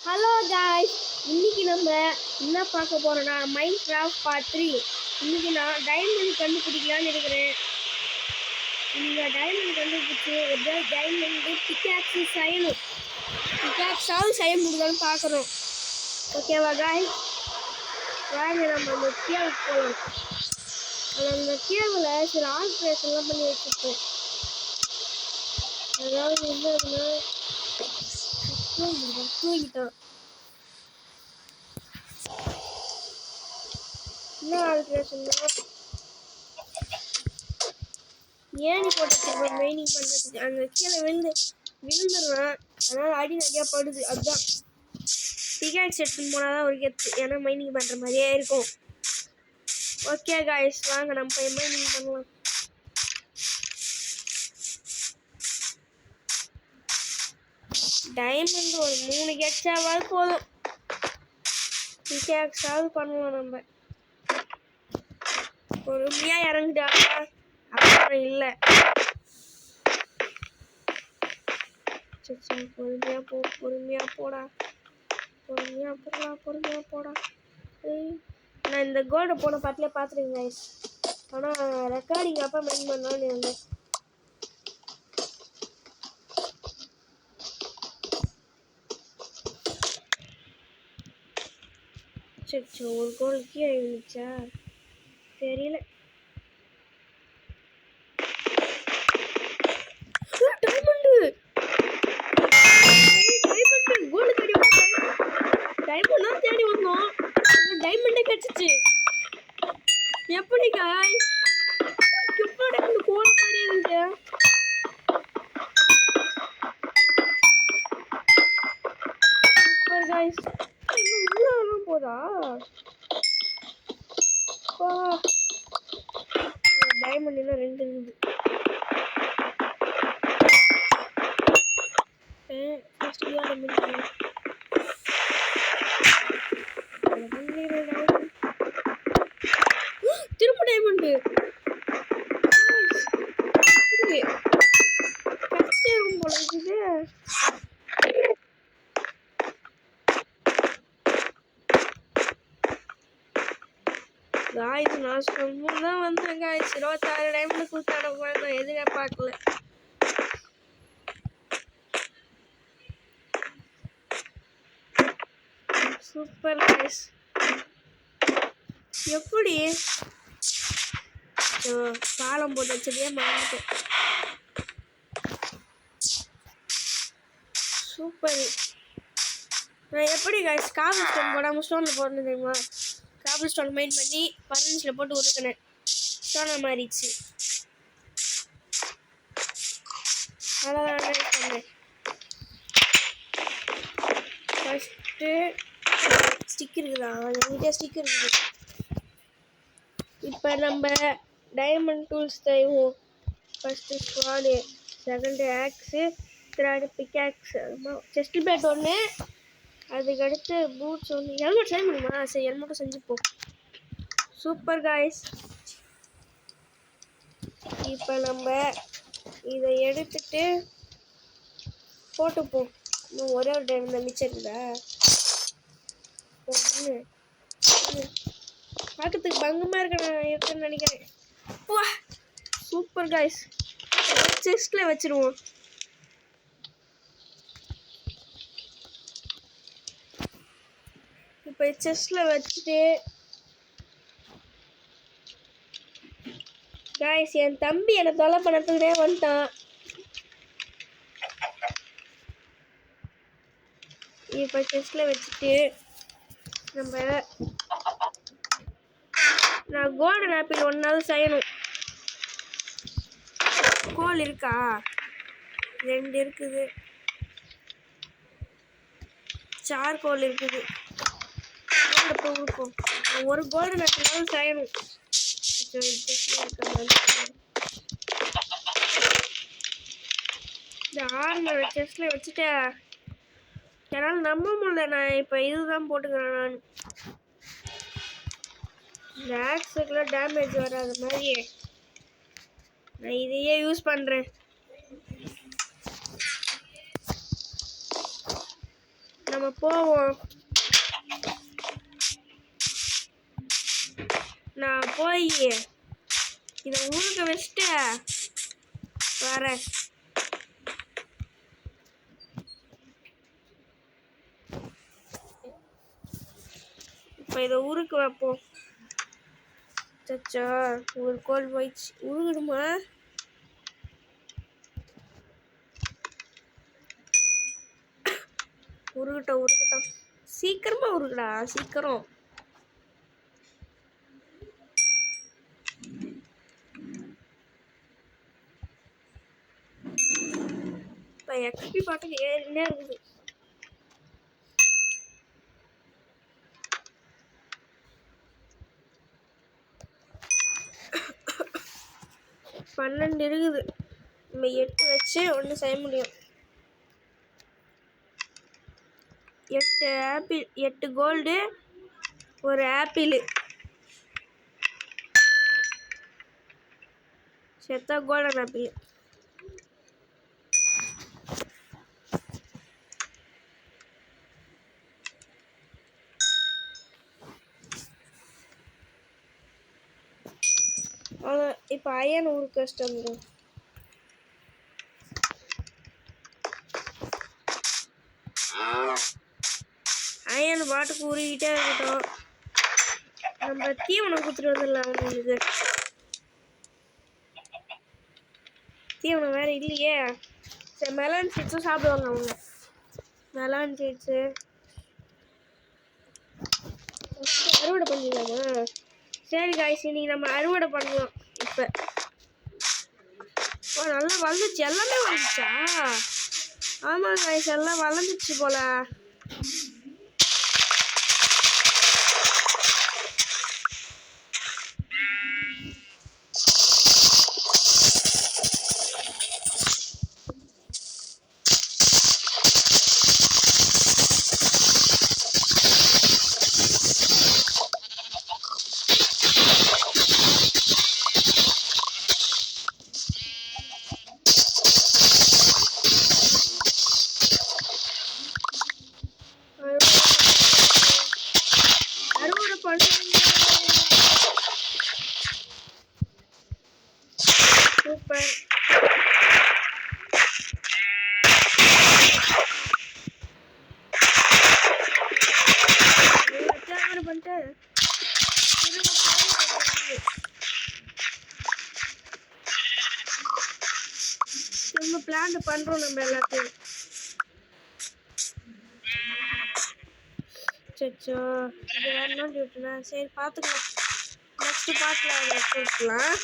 Hello guys, இன்னைக்கு நம்ம என்ன பார்க்க போறோம்னா மைன்கிராஃப்ட் பார்ட் 3. இன்னைக்கு நான் டைமண்ட் கண்டுபிடிக்கலான்னு இருக்கிறேன். நீங்கள் டைமண்ட் கண்டுபிடிச்சி ஒரு டைமண்ட் பிக்காக்ஸு செய்யணும். பிக்காக்ஸாவது செய்ய முடியுதான்னு பார்க்குறோம். ஓகேவா காய்ஸ்? வாங்க நம்ம அந்த கேவுக்கு போகலாம். அந்த கேவில் சில ஆல்ட்ரேஷன்லாம் பண்ணி வச்சுருக்கோம். அதாவது என்னதுன்னா தூங்கிட்டான். என்ன ஆல்ட்ரேஷன்னா ஏணி போட்டு வச்சிருப்போம் மைனிங் பண்ணுறதுக்கு. அந்த கீழே விழுந்துடுறான், அதனால் அடி நிறையா படுது. அதுதான் பிகாக்ஸ் எடுத்துன்னு போனால் தான் ஒரு கெத்து, ஏன்னா மைனிங் பண்ணுற மாதிரியே இருக்கும். ஓகே காய்ஸ், வாங்க நம்ம போய் மைனிங் பண்ணலாம். டைமண்ட் ஒரு 3 கெட்சாவது போதும், பிகாக்ஸாவது பண்ணலாம். நம்ம பொறுமையாக இறங்கிட்டா அப்புறம் இல்லை. பொறுமையாக போடா. நான் இந்த கோல்டை போன பாட்டிலே பார்த்துருங்க கைஸ், ஆனால் ரெக்கார்டிங் அப்போ மைண்ட் பண்ணலான்னு இருந்தேன். சரி, ஒரு கோல் கீழே இருந்துச்சா தெரியல. டைமண்ட் தேடி வந்தோம், டைமண்டே கிடைச்சிச்சு. எப்படி காய்ஸ்? டைமண்ட் கோல மாதிரி இருந்துச்சு. சூப்பர் காய்ஸ், இன்னும் உள்ளாலும் போதா? டைமண்ட் இன்னும் 2 இருக்குது. திரும்ப டைமண்ட் போல இருக்குது. காய்ஸ், நான் தான் வந்தேன் காய்ஸ். 26 டைமண்ட் கொடுத்தான போய் எதுவே பார்க்கல. Super guys. எப்படி பாலம் போட்டு வச்சதே மறந்துட்டேன். சூப்பர். நான் எப்படி காய்ஸ் காபிள் ஸ்டோன் போடாமல் ஸ்டோனில் போடணும் தெரியுமா? காபிள் ஸ்டோன் மைண்ட் பண்ணி பரன்ஸில் போட்டு உருக்கினேன், ஸ்டோனாக மாறிடுச்சு. அதான் பண்ணேன். ஃபஸ்ட்டு ஸ்டிக் இருக்குதா? என்கிட்ட ஸ்டிக் இருக்குது. இப்போ நம்ம டைமண்ட் டூல்ஸ் தருவோம். First sword, second axe, third pickaxe, chest plate ஒன்று, அதுக்கடுத்து பூட்ஸ் ஒன்று. ஹெல்மெட் செய்ய முடியுமா? சரி, ஹெல்மெட்டும் செஞ்சுப்போம். Super guys. இப்போ நம்ம இதை எடுத்துட்டு போட்டுப்போம். இன்னும் ஒரே ஒரு டைம் மிச்சம் இருக்குதா? பார்க்கறதுக்கு பங்கமாக இருக்குன்னு நினைக்கிறேன். வா, சூப்பர் காய்ஸ். செஸ்ட்ல வச்சிருவோம். இப்போ செஸ்ட்ல வச்சுட்டு காய்ஸ், என் தம்பி என்னை தொலை பண்ணத்துக்கிட்டே வந்துட்டான். இப்போ செஸ்ட்ல வச்சுட்டு நான் கோல்டன் ஆப்பிள் ஒன்றாவது செய்யணும். கோல் இருக்கா? 2 இருக்குது. சார்கோல் இருக்குது. ஒரு கோல்டன் ஆப்பிளாவது செய்யணும். இந்த 6 செஸ்ட்ல வச்சுட்டேன். என்னால் நம்ப முடியல. நான் இப்போ இதுதான் போட்டுக்கிறேன். நான் இந்த ஆக்ஸுக்குலாம் டேமேஜ் வராத மாதிரி நான் இதையே யூஸ் பண்ணுறேன். நம்ம போவோம். நான் போய் இதை ஊருக்கு வச்சுட்டு வரேன். இப்போ இதை ஊருக்கு வைப்போம். சச்சா ஒரு கோல் போயிடுச்சு. உருகிடுமா? உருகட்டும். சீக்கிரமா உருகுடா, சீக்கிரம். இப்போ எக்ஸ்பி பாட்டுக்கு ஏறினே இருக்குது. பன்னெண்டு இருக்குது. நம்ம 8 வச்சு ஒன்று செய்ய முடியும். 8 ஆப்பிள், 8 கோல்டு, ஒரு ஆப்பிள். செத்தா கோல்டன் ஆப்பிள். இப்போ அயன் ஊருக்கு வச்சுட்டு வந்துடும். அயன் பாட்டுக்கு உருகிட்டே இருக்கட்டும். நம்ம தீவனம் கொடுத்துட்டு வந்துடலாம். அவனுக்கு தீவனம் வேற இல்லையே. சரி, மெலான் சீட்ஸும் சாப்பிடுவாங்க அவங்க. மெலான் சீட்ஸு அறுவடை பண்ணிடலாமா? சரி காய்ஸ், இன்னைக்கு நம்ம அறுவடை பண்ணலாம். இப்போ நல்லா வளர்ந்துச்சு. எல்லாமே வளர்ந்துச்சா? ஆமாம் காய்ஸ், எல்லாம் வளர்ந்துச்சு போல. சூப்பர். பண்ணிட்டு திரும்ப பிளான் பண்றோம் நம்ம எல்லாத்தையும். சச்சோ, இது வேற என்ன டியூட்டினா? சரி பார்த்துக்கலாம். நெக்ஸ்ட் பார்ட்டில் அதை எடுத்துக்கலாம்.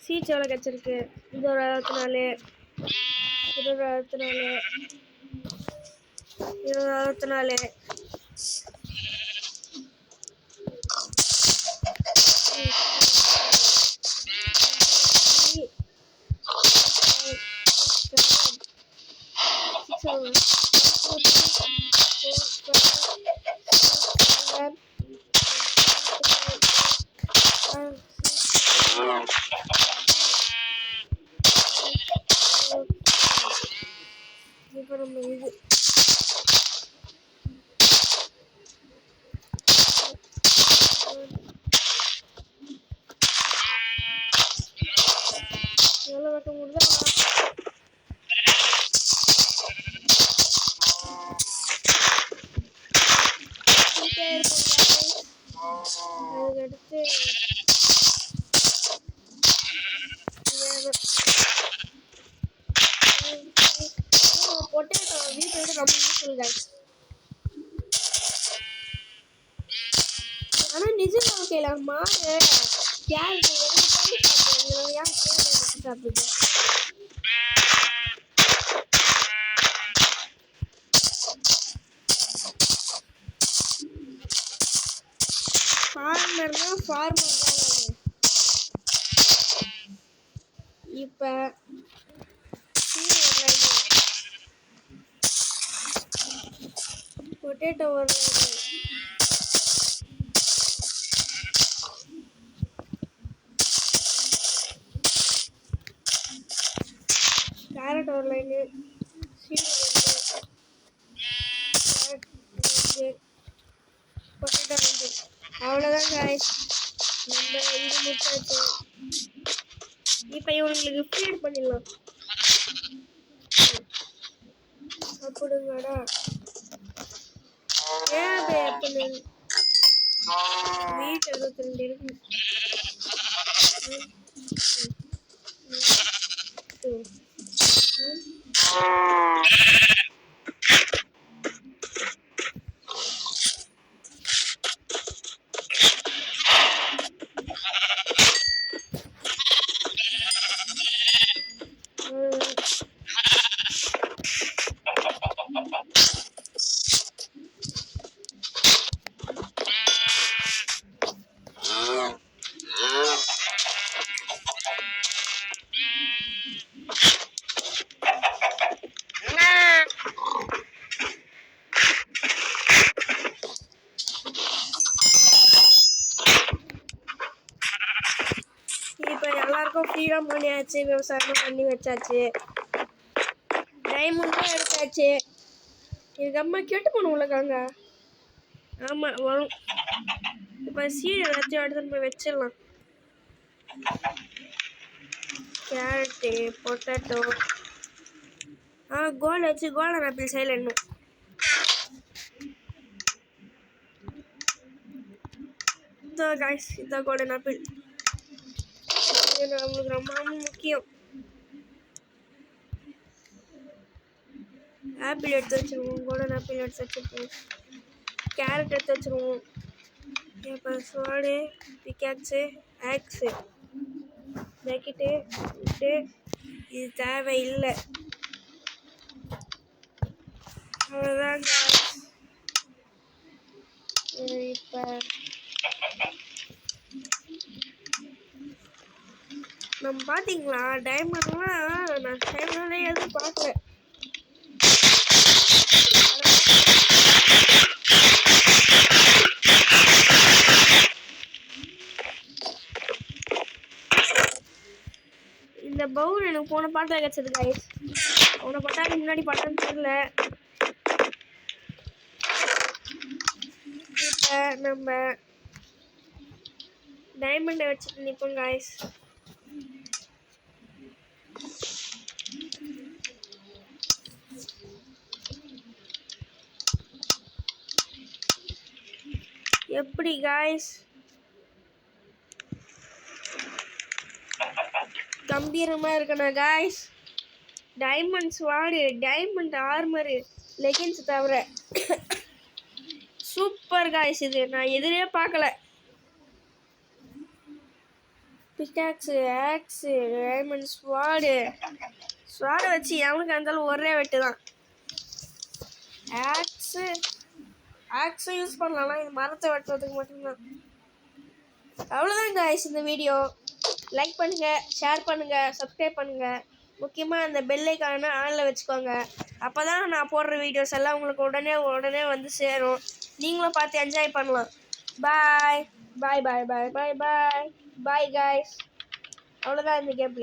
சீட்ஸ் எவ்வளோ கிடச்சிருக்கு? இது ஒரு 64, இது ஒரு 64, இது ஒரு 64. இப்போ நம்ம இது எவ்வளோ வெட்ட முடியுதோ அதுக்கடுத்து பொட்டேட்டோ வீட்டோட ரொம்ப யூஸ்ஃபுல் கைஸ். ஆனால் நிஜம் ஓகேல மாடு கேரட் எதுவும் ஏன் கேரட் சாப்பிடுது? ஃபார்மர்னா ஃபார்மர் தான். இப்போ பொட்டேட்டோ ஒரு கேரட் ஒரு லைனு, சீட் அவ்வளோதான் guys. நம்ம இது முடிச்சாச்சு. இப்போ இவங்களுக்கு ஃபீட் பண்ணிடலாம். அப்படிங்கடா ஏபே பண்ணு வீட்டு 22 இருக்கு. இப்போ எல்லாருக்கும் ஃப்ரீடம் பண்ணியாச்சு, விவசாயம் பண்ணி வச்சாச்சு, டைமண்டும் எடுத்தாச்சு. இதுக்கு அம்மா கெட்டு போகணும் உள்ளக்காங்க. ஆமாம் வரும். இப்போ சீடு எல்லாத்தையும் எடுத்துன்னு போய் வச்சிடலாம். கேரட்டு, பொட்டேட்டோ, கோல்டு வச்சு கோல்டன் ஆப்பிள் சைடில் இன்னும் இதான் காய்ஸ், இதான் கோல்டன் ஆப்பிள். இது நம்மளுக்கு ரொம்ப முக்கியம். ஆப்பிள் எடுத்து வச்சுருவோம், கோல்டன் ஆப்பிள் எடுத்து வச்சுருப்போம், கேரட் எடுத்து வச்சுருவோம். இப்போ சோடு, பிக்காக்ஸு, ஆக்ஸு, ஜாக்கெட்டு விட்டு இது தேவையில்லை. அவ்வளோதான். இப்போ நம்ம பார்த்தீங்களா டைமண்ட்லாம் நான் டைம்ல எதுவும் பார்க்கல. இந்த பவுல் எனக்கு போன பாட்டில் கிடச்சது கைஸ். போன பாட்டாக்கு முன்னாடி பாட்டான்னு தெரியல. இப்போ நம்ம டைமண்டை வச்சுட்டு நிற்போம் கைஸ். எப்படி கைஸ்? கம்பீரமா இருக்கணும் guys. Diamond sword, diamond armour, leggings தவிர சூப்பர் கைஸ். இது நான் எதிரே பார்க்கல. பிக்காக்ஸு, ஆக்ஸு, டைமண்ட் ஸ்வாடு, ஸ்வாடை வச்சு எவனுக்கு இருந்தாலும் ஒரே வெட்டு தான். ஆக்ஸை யூஸ் பண்ணலாம், இது மரத்தை வெட்டுறதுக்கு மட்டும்தான். அவ்வளோதான் கைஸ் இந்த வீடியோ. லைக் பண்ணுங்கள், ஷேர் பண்ணுங்கள், சப்ஸ்கிரைப் பண்ணுங்கள். முக்கியமாக அந்த பெல் ஐகானை ஆனில் வச்சுக்கோங்க. அப்போ தான் நான் போடுற வீடியோஸ் எல்லாம் உங்களுக்கு உடனே வந்து சேரும். நீங்களும் பார்த்து என்ஜாய் பண்ணலாம். பாய் பாய் பாய் பாய் பாய் பாய் பாய் கைஸ். அவ்வளோதான் இந்த கேம் பிளே.